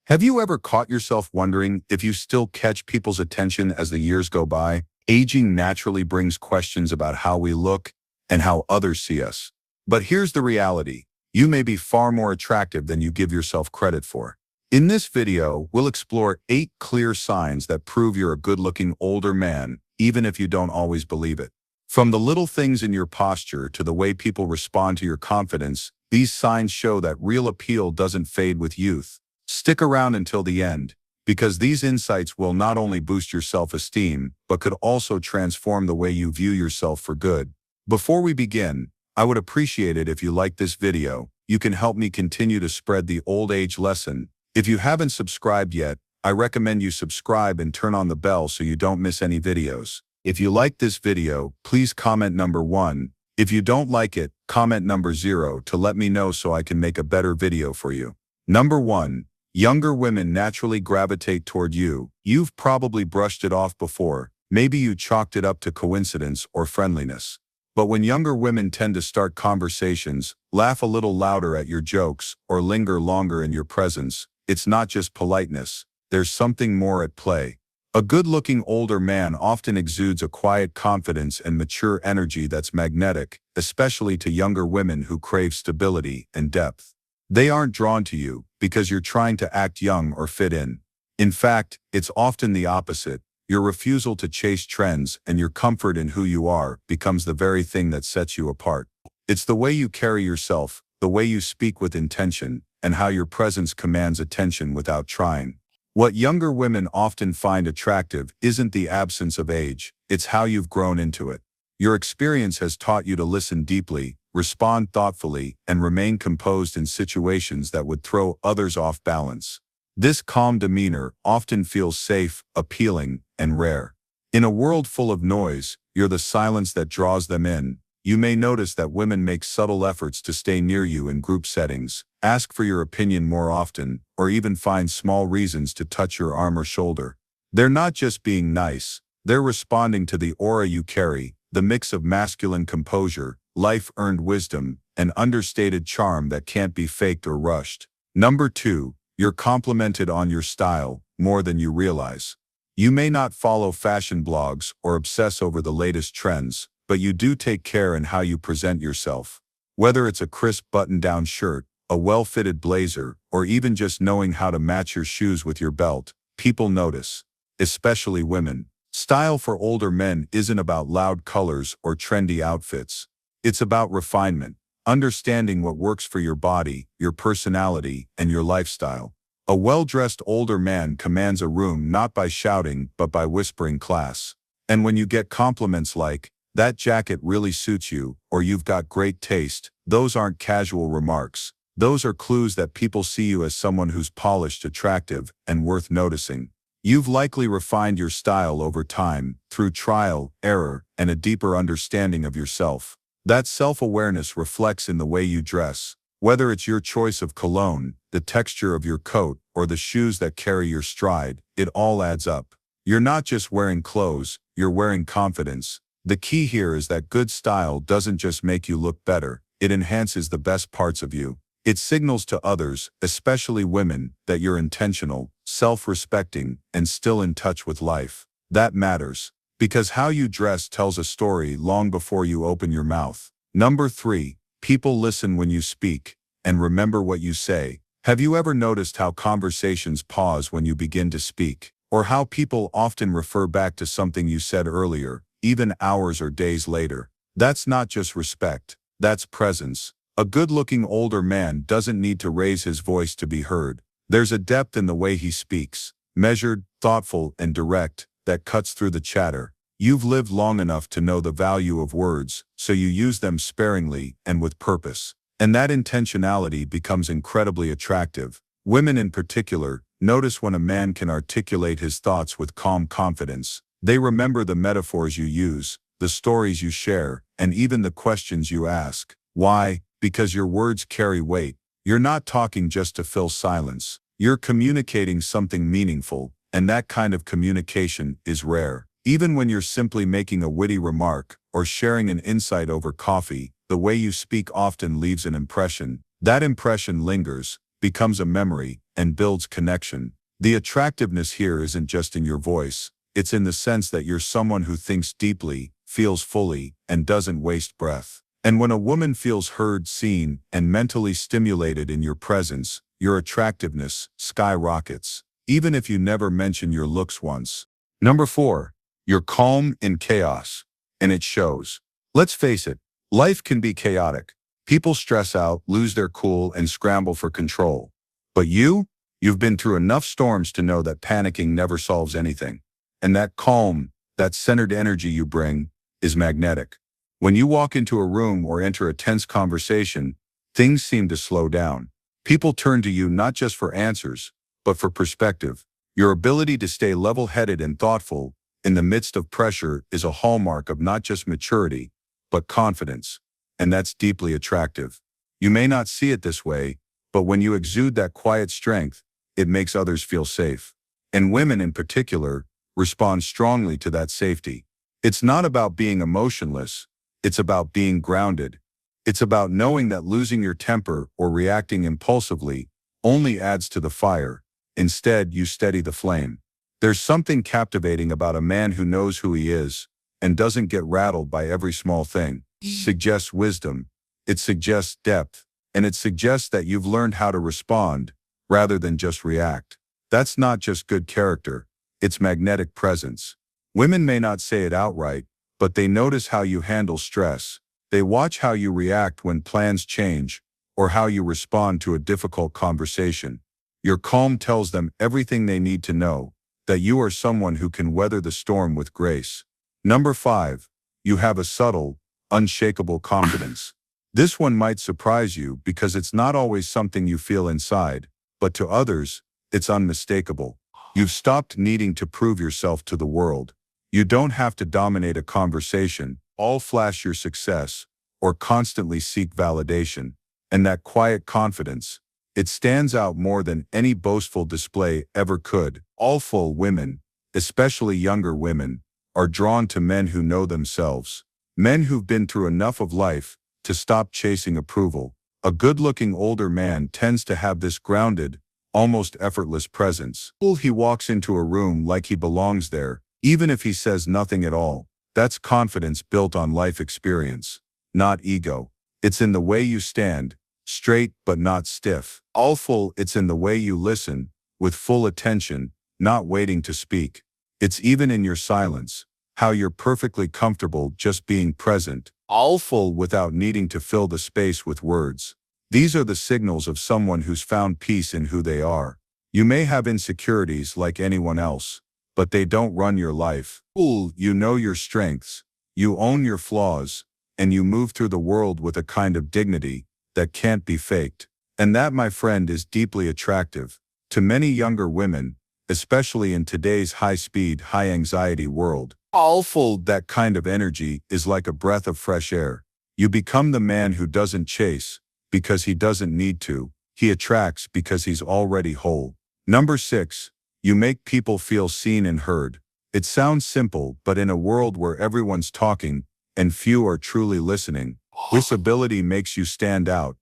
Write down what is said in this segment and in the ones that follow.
Have you ever caught yourself wondering if you still catch people's attention as the years go by? Aging naturally brings questions about how we look and how others see us. But here's the reality. You may be far more attractive than you give yourself credit for. In this video, we'll explore 8 clear signs that prove you're a good-looking older man, even if you don't always believe it. From the little things in your posture to the way people respond to your confidence, these signs show that real appeal doesn't fade with youth. Stick around until the end, because these insights will not only boost your self-esteem, but could also transform the way you view yourself for good. Before we begin, I would appreciate it if you liked this video. You can help me continue to spread the old age lesson. If you haven't subscribed yet, I recommend you subscribe and turn on the bell so you don't miss any videos. If you like this video, please comment number 1. If you don't like it, comment number 0 to let me know so I can make a better video for you. Number 1. Younger women naturally gravitate toward you. You've probably brushed it off before. Maybe you chalked it up to coincidence or friendliness. But when younger women tend to start conversations, laugh a little louder at your jokes, or linger longer in your presence, it's not just politeness. There's something more at play. A good-looking older man often exudes a quiet confidence and mature energy that's magnetic, especially to younger women who crave stability and depth. They aren't drawn to you because you're trying to act young or fit in. In fact, it's often the opposite. Your refusal to chase trends and your comfort in who you are becomes the very thing that sets you apart. It's the way you carry yourself, the way you speak with intention, and how your presence commands attention without trying. What younger women often find attractive isn't the absence of age, it's how you've grown into it. Your experience has taught you to listen deeply, respond thoughtfully, and remain composed in situations that would throw others off balance. This calm demeanor often feels safe, appealing, and rare. In a world full of noise, you're the silence that draws them in. You may notice that women make subtle efforts to stay near you in group settings, ask for your opinion more often, or even find small reasons to touch your arm or shoulder. They're not just being nice, they're responding to the aura you carry, the mix of masculine composure, life-earned wisdom, and understated charm that can't be faked or rushed. Number 2, you're complimented on your style more than you realize. You may not follow fashion blogs or obsess over the latest trends, but you do take care in how you present yourself. Whether it's a crisp button-down shirt, a well-fitted blazer, or even just knowing how to match your shoes with your belt, people notice, especially women. Style for older men isn't about loud colors or trendy outfits. It's about refinement, understanding what works for your body, your personality, and your lifestyle. A well-dressed older man commands a room not by shouting but by whispering class. And when you get compliments like, "That jacket really suits you," or "You've got great taste," those aren't casual remarks. Those are clues that people see you as someone who's polished, attractive, and worth noticing. You've likely refined your style over time, through trial, error, and a deeper understanding of yourself. That self-awareness reflects in the way you dress. Whether it's your choice of cologne, the texture of your coat, or the shoes that carry your stride, it all adds up. You're not just wearing clothes, you're wearing confidence. The key here is that good style doesn't just make you look better, it enhances the best parts of you. It signals to others, especially women, that you're intentional, self-respecting, and still in touch with life. That matters, because how you dress tells a story long before you open your mouth. Number 3, people listen when you speak, and remember what you say. Have you ever noticed how conversations pause when you begin to speak, or how people often refer back to something you said earlier, even hours or days later? That's not just respect, that's presence. A good-looking older man doesn't need to raise his voice to be heard. There's a depth in the way he speaks, measured, thoughtful, and direct, that cuts through the chatter. You've lived long enough to know the value of words, so you use them sparingly and with purpose. And that intentionality becomes incredibly attractive. Women in particular notice when a man can articulate his thoughts with calm confidence. They remember the metaphors you use, the stories you share, and even the questions you ask. Why? Because your words carry weight. You're not talking just to fill silence. You're communicating something meaningful, and that kind of communication is rare. Even when you're simply making a witty remark or sharing an insight over coffee, the way you speak often leaves an impression. That impression lingers, becomes a memory, and builds connection. The attractiveness here isn't just in your voice, it's in the sense that you're someone who thinks deeply, feels fully, and doesn't waste breath. And when a woman feels heard, seen, and mentally stimulated in your presence, your attractiveness skyrockets, even if you never mention your looks once. Number 4. You're calm in chaos, and it shows. Let's face it, life can be chaotic. People stress out, lose their cool, and scramble for control. But you've been through enough storms to know that panicking never solves anything. And that calm, that centered energy you bring, is magnetic. When you walk into a room or enter a tense conversation, things seem to slow down. People turn to you not just for answers, but for perspective. Your ability to stay level-headed and thoughtful in the midst of pressure is a hallmark of not just maturity, but confidence. And that's deeply attractive. You may not see it this way, but when you exude that quiet strength, it makes others feel safe. And women in particular respond strongly to that safety. It's not about being emotionless, it's about being grounded. It's about knowing that losing your temper or reacting impulsively only adds to the fire. Instead, you steady the flame. There's something captivating about a man who knows who he is and doesn't get rattled by every small thing. It suggests wisdom, it suggests depth, and it suggests that you've learned how to respond rather than just react. That's not just good character, it's magnetic presence. Women may not say it outright, but they notice how you handle stress. They watch how you react when plans change or how you respond to a difficult conversation. Your calm tells them everything they need to know, that you are someone who can weather the storm with grace. Number 5. You have a subtle, unshakable confidence. This one might surprise you because it's not always something you feel inside, but to others, it's unmistakable. You've stopped needing to prove yourself to the world. You don't have to dominate a conversation, all flash your success, or constantly seek validation. And that quiet confidence, it stands out more than any boastful display ever could. All full women, especially younger women, are drawn to men who know themselves. Men who've been through enough of life to stop chasing approval. A good-looking older man tends to have this grounded, almost effortless presence. He walks into a room like he belongs there, even if he says nothing at all. That's confidence built on life experience, not ego. It's in the way you stand, straight but not stiff. Full, it's in the way you listen, with full attention, not waiting to speak. It's even in your silence, how you're perfectly comfortable just being present. Full without needing to fill the space with words. These are the signals of someone who's found peace in who they are. You may have insecurities like anyone else, but they don't run your life. You know your strengths, you own your flaws, and you move through the world with a kind of dignity that can't be faked. And that, my friend, is deeply attractive to many younger women, especially in today's high-speed, high-anxiety world. That kind of energy is like a breath of fresh air. You become the man who doesn't chase because he doesn't need to. He attracts because he's already whole. Number 6. You make people feel seen and heard. It sounds simple, but in a world where everyone's talking and few are truly listening, this ability makes you stand out.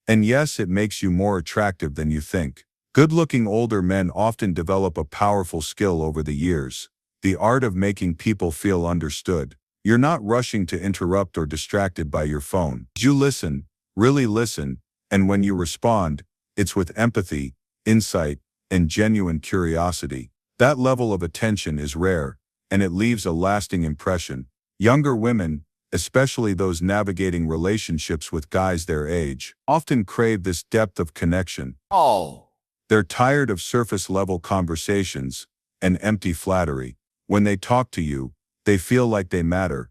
And yes, it makes you more attractive than you think. Good-looking older men often develop a powerful skill over the years, the art of making people feel understood. You're not rushing to interrupt or distracted by your phone. You listen, really listen, and when you respond, it's with empathy, insight, and genuine curiosity. That level of attention is rare, and it leaves a lasting impression. Younger women, especially those navigating relationships with guys their age, often crave this depth of connection. They're tired of surface-level conversations and empty flattery. When they talk to you, they feel like they matter.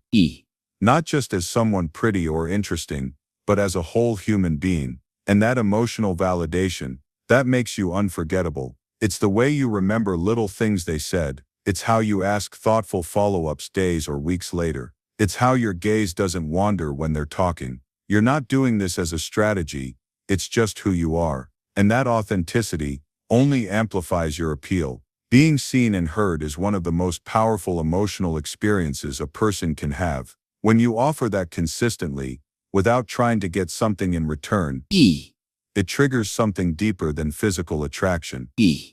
Not just as someone pretty or interesting, but as a whole human being. And that emotional validation, that makes you unforgettable. It's the way you remember little things they said. It's how you ask thoughtful follow-ups days or weeks later. It's how your gaze doesn't wander when they're talking. You're not doing this as a strategy, it's just who you are. And that authenticity only amplifies your appeal. Being seen and heard is one of the most powerful emotional experiences a person can have. When you offer that consistently, without trying to get something in return, It triggers something deeper than physical attraction. E.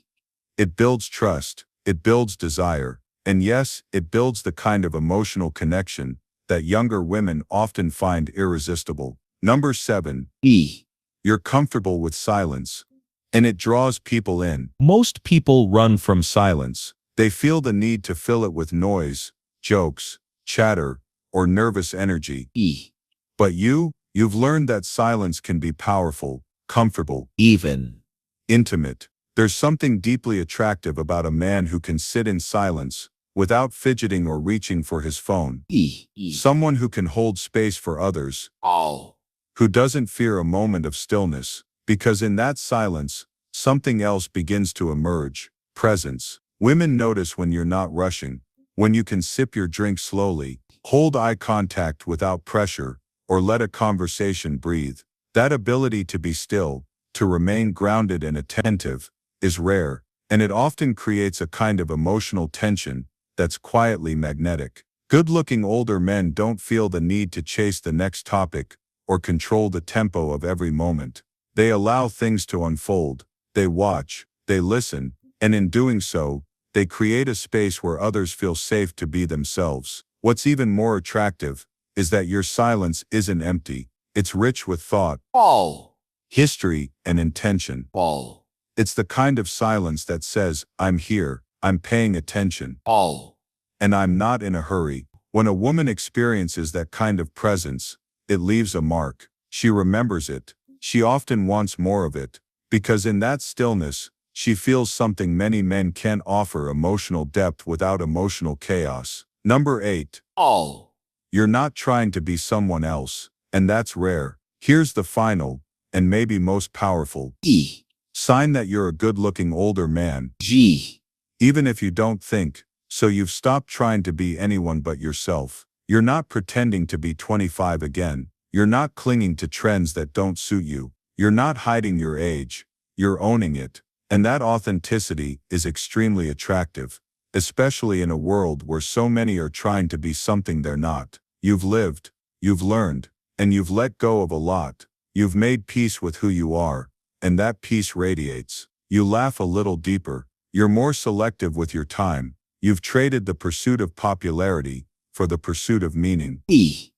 It builds trust, it builds desire, and yes, it builds the kind of emotional connection that younger women often find irresistible. Number 7. E. You're comfortable with silence, and it draws people in. Most people run from silence. They feel the need to fill it with noise, jokes, chatter, or nervous energy. E. But you've learned that silence can be powerful, comfortable, Even. intimate. There's something deeply attractive about a man who can sit in silence, without fidgeting or reaching for his phone. E. Someone who can hold space for others, All. who doesn't fear a moment of stillness, because in that silence, something else begins to emerge. Presence. Women notice when you're not rushing, when you can sip your drink slowly, hold eye contact without pressure, or let a conversation breathe. That ability to be still, to remain grounded and attentive, is rare, and it often creates a kind of emotional tension that's quietly magnetic. Good-looking older men don't feel the need to chase the next topic or control the tempo of every moment. They allow things to unfold, they watch, they listen, and in doing so, they create a space where others feel safe to be themselves. What's even more attractive is that your silence isn't empty. It's rich with thought, All. history, and intention. All. It's the kind of silence that says, I'm here, I'm paying attention, All. and I'm not in a hurry. When a woman experiences that kind of presence, it leaves a mark. She remembers it. She often wants more of it, because in that stillness, she feels something many men can't offer: emotional depth without emotional chaos. Number 8. All. You're not trying to be someone else, and that's rare. Here's the final, and maybe most powerful, E. sign that you're a good-looking older man. G. Even if you don't think so, you've stopped trying to be anyone but yourself. You're not pretending to be 25 again. You're not clinging to trends that don't suit you. You're not hiding your age. You're owning it. And that authenticity is extremely attractive, especially in a world where so many are trying to be something they're not. You've lived, you've learned, and you've let go of a lot. You've made peace with who you are, and that peace radiates. You laugh a little deeper. You're more selective with your time. You've traded the pursuit of popularity for the pursuit of meaning. E.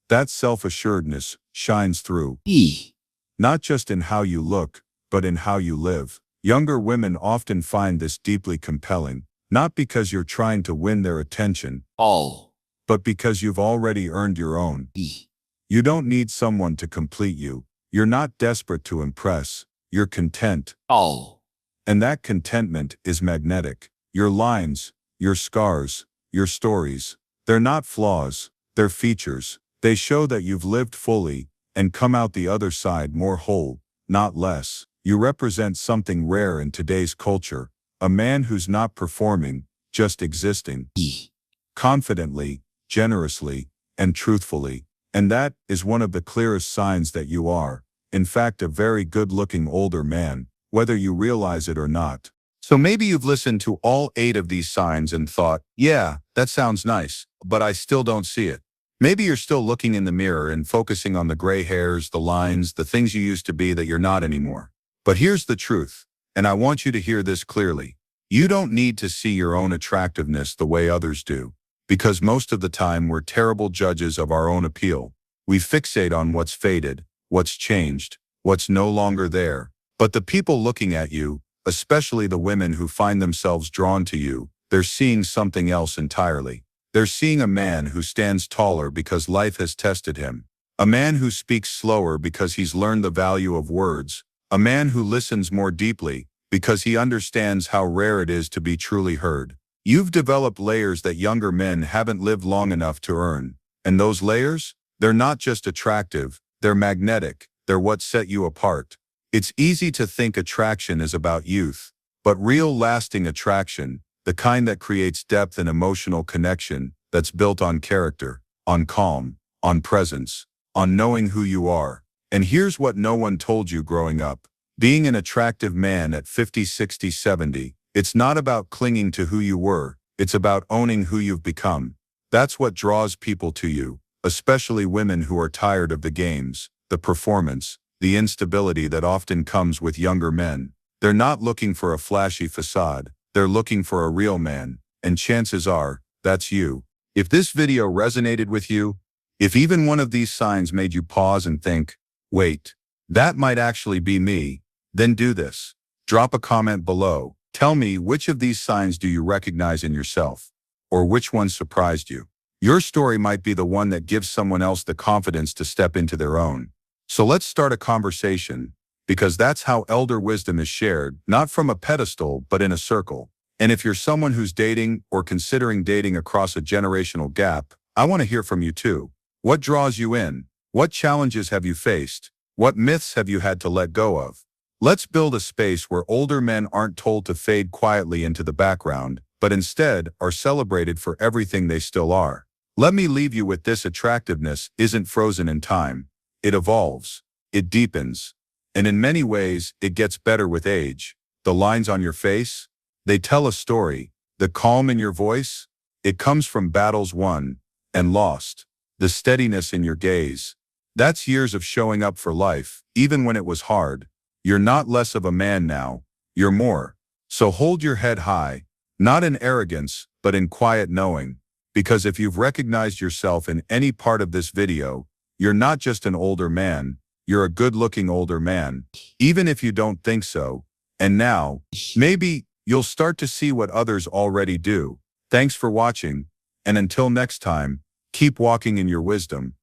That self-assuredness shines through, E. not just in how you look, but in how you live. Younger women often find this deeply compelling, not because you're trying to win their attention, All. but because you've already earned your own. E. You don't need someone to complete you. You're not desperate to impress. You're content. All. And that contentment is magnetic. Your lines, your scars, your stories, they're not flaws, they're features. They show that you've lived fully and come out the other side more whole, not less. You represent something rare in today's culture, a man who's not performing, just existing. E. Confidently, generously, and truthfully. And that is one of the clearest signs that you are, in fact, a very good-looking older man, whether you realize it or not. So maybe you've listened to all 8 of these signs and thought, yeah, that sounds nice, but I still don't see it. Maybe you're still looking in the mirror and focusing on the gray hairs, the lines, the things you used to be that you're not anymore. But here's the truth, and I want you to hear this clearly. You don't need to see your own attractiveness the way others do, because most of the time we're terrible judges of our own appeal. We fixate on what's faded, what's changed, what's no longer there. But the people looking at you, especially the women who find themselves drawn to you, they're seeing something else entirely. They're seeing a man who stands taller because life has tested him, a man who speaks slower because he's learned the value of words, a man who listens more deeply because he understands how rare it is to be truly heard. You've developed layers that younger men haven't lived long enough to earn. And those layers? They're not just attractive, they're magnetic, they're what set you apart. It's easy to think attraction is about youth, but real lasting attraction, the kind that creates depth and emotional connection, that's built on character, on calm, on presence, on knowing who you are. And here's what no one told you growing up. Being an attractive man at 50, 60, 70, it's not about clinging to who you were, it's about owning who you've become. That's what draws people to you, especially women who are tired of the games, the performance, the instability that often comes with younger men. They're not looking for a flashy facade, they're looking for a real man, and chances are, that's you. If this video resonated with you, if even one of these signs made you pause and think, wait, that might actually be me, then do this. Drop a comment below. Tell me, which of these signs do you recognize in yourself? Or which one surprised you? Your story might be the one that gives someone else the confidence to step into their own. So let's start a conversation, because that's how elder wisdom is shared, not from a pedestal, but in a circle. And if you're someone who's dating or considering dating across a generational gap, I want to hear from you too. What draws you in? What challenges have you faced? What myths have you had to let go of? Let's build a space where older men aren't told to fade quietly into the background, but instead are celebrated for everything they still are. Let me leave you with this: attractiveness isn't frozen in time. It evolves. It deepens. And in many ways, it gets better with age. The lines on your face, they tell a story. The calm in your voice, it comes from battles won and lost. The steadiness in your gaze, that's years of showing up for life, even when it was hard. You're not less of a man now, you're more. So hold your head high, not in arrogance, but in quiet knowing. Because if you've recognized yourself in any part of this video, you're not just an older man, you're a good-looking older man, even if you don't think so. And now, maybe you'll start to see what others already do. Thanks for watching, and until next time, keep walking in your wisdom.